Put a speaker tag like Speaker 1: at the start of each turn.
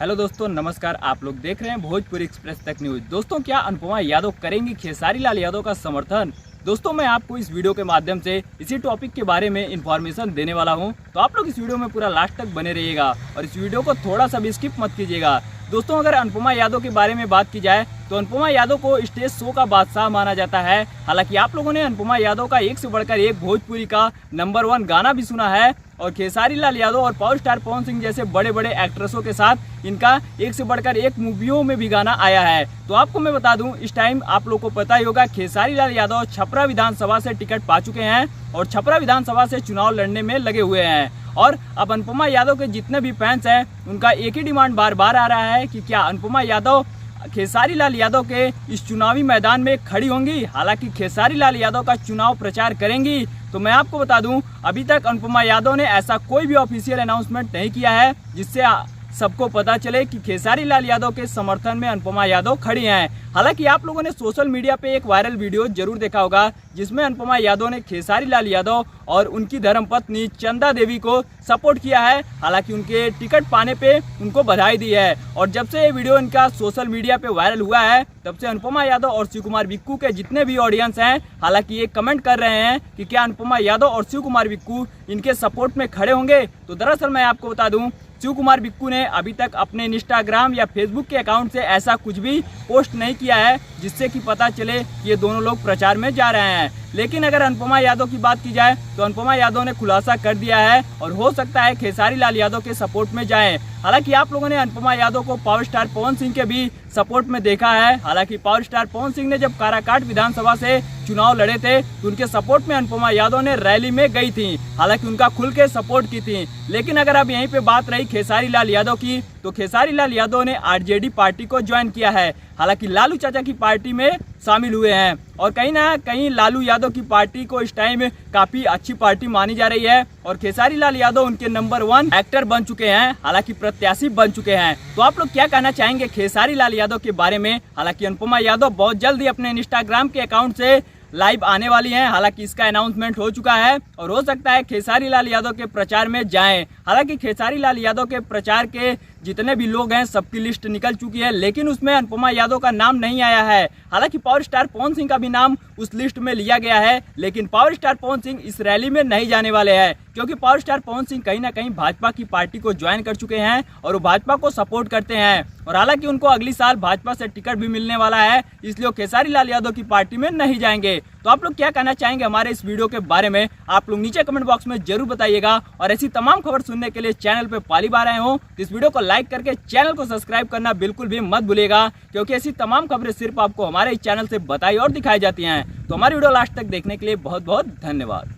Speaker 1: Hello दोस्तों, नमस्कार। आप लोग देख रहे हैं भोजपुरी एक्सप्रेस तक न्यूज। दोस्तों, क्या अनुपमा यादव करेंगी खेसारी लाल यादव का समर्थन? दोस्तों, मैं आपको इस वीडियो के माध्यम से इसी टॉपिक के बारे में इंफॉर्मेशन देने वाला हूं, तो आप लोग इस वीडियो में पूरा लास्ट तक बने रहिएगा और इस वीडियो को थोड़ा सा भी स्किप मत कीजिएगा। दोस्तों, अगर अनुपमा यादव के बारे में बात की जाए तो अनुपमा यादव को स्टेज शो का बादशाह माना जाता है। हालांकि आप लोगों ने अनुपमा यादव का एक से बढ़कर एक भोजपुरी का नंबर 1 गाना भी सुना है और खेसारी लाल यादव और पावर स्टार पवन सिंह जैसे बड़े बड़े एक्ट्रेसों के साथ इनका एक से बढ़कर एक मूवियों में भी गाना आया है। तो आपको मैं बता दूं, इस टाइम आप लोग को पता ही होगा, खेसारी लाल यादव छपरा विधानसभा से टिकट पा चुके हैं और छपरा विधानसभा से चुनाव लड़ने में लगे हुए हैं। और अब अनुपमा यादव के जितने भी फैंस हैं उनका एक ही डिमांड बार बार आ रहा है कि क्या अनुपमा यादव खेसारी लाल यादव के इस चुनावी मैदान में खड़ी होंगी। हालांकि खेसारी लाल यादव का चुनाव प्रचार करेंगी। तो मैं आपको बता दूं, अभी तक अनुपमा यादव ने ऐसा कोई भी ऑफिशियल अनाउंसमेंट नहीं किया है जिससे सबको पता चले कि खेसारी लाल यादव के समर्थन में अनुपमा यादव खड़ी हैं। हालांकि आप लोगों ने सोशल मीडिया पे एक वायरल वीडियो जरूर देखा होगा जिसमें अनुपमा यादव ने खेसारी लाल यादव और उनकी धर्मपत्नी चंदा देवी को सपोर्ट किया है। हालांकि उनके टिकट पाने पे उनको बधाई दी है और जब से ये वीडियो इनका सोशल मीडिया पे वायरल हुआ है तब से अनुपमा यादव और शिव कुमार बिक्कू के जितने भी ऑडियंस हैं, हालांकि ये कमेंट कर रहे हैं कि क्या अनुपमा यादव और शिव कुमार बिक्कू इनके सपोर्ट में खड़े होंगे। तो दरअसल मैं आपको बता दूं, शिव कुमार बिक्कू ने अभी तक अपने इंस्टाग्राम या फेसबुक के अकाउंट से ऐसा कुछ भी पोस्ट नहीं किया है जिससे कि पता चले कि ये दोनों लोग प्रचार में जा रहे हैं। लेकिन अगर अनुपमा यादव की बात की जाए तो अनुपमा यादव ने खुलासा कर दिया है और हो सकता है खेसारी लाल यादव के सपोर्ट में जाएं। हालांकि आप लोगों ने अनुपमा यादव को पावर स्टार पवन सिंह के भी सपोर्ट में देखा है। हालांकि पावर स्टार पवन सिंह ने जब काराकाट विधानसभा से चुनाव लड़े थे तो उनके सपोर्ट में अनुपमा यादव ने रैली में गई थी। हालांकि उनका खुल के सपोर्ट की थी। लेकिन अगर अब यहीं पे बात रही खेसारी लाल यादव की, तो खेसारी लाल यादव ने आरजेडी पार्टी को ज्वाइन किया है। हालांकि लालू चाचा की पार्टी में शामिल हुए हैं और कहीं ना कहीं लालू यादव की पार्टी को इस टाइम काफी अच्छी पार्टी मानी जा रही है और खेसारी लाल यादव उनके नंबर 1 एक्टर बन चुके हैं, हालांकि प्रत्याशी बन चुके हैं। तो आप लोग क्या कहना चाहेंगे खेसारी लाल यादव के बारे में? हालांकि अनुपमा यादव बहुत जल्द ही अपने इंस्टाग्राम के अकाउंट से लाइव आने वाली हैं। हालांकि इसका अनाउंसमेंट हो चुका है और हो सकता है खेसारी लाल यादव के प्रचार में जाएं। हालांकि खेसारी लाल यादव के प्रचार के जितने भी लोग हैं सबकी लिस्ट निकल चुकी है, लेकिन उसमें अनुपमा यादव का नाम नहीं आया है। हालांकि पावर स्टार पवन सिंह का भी नाम उस लिस्ट में लिया गया है, लेकिन पावर स्टार पवन सिंह इस रैली में नहीं जाने वाले हैं क्योंकि पावर स्टार पवन सिंह कहीं ना कहीं भाजपा की पार्टी को ज्वाइन कर चुके हैं और वो भाजपा को सपोर्ट करते हैं और हालांकि उनको अगली साल भाजपा से टिकट भी मिलने वाला है, इसलिए खेसारी लाल यादव की पार्टी में नहीं जाएंगे। तो आप लोग क्या कहना चाहेंगे हमारे इस वीडियो के बारे में? आप लोग नीचे कमेंट बॉक्स में जरूर बताइएगा और ऐसी तमाम खबर सुनने के लिए चैनल पे पहली बार आए हो तो इस वीडियो को लाइक करके चैनल को सब्सक्राइब करना बिल्कुल भी मत भूलिएगा, क्योंकि ऐसी तमाम खबरें सिर्फ आपको हमारे इस चैनल से बताई और दिखाई जाती हैं। तो हमारी वीडियो लास्ट तक देखने के लिए बहुत बहुत धन्यवाद।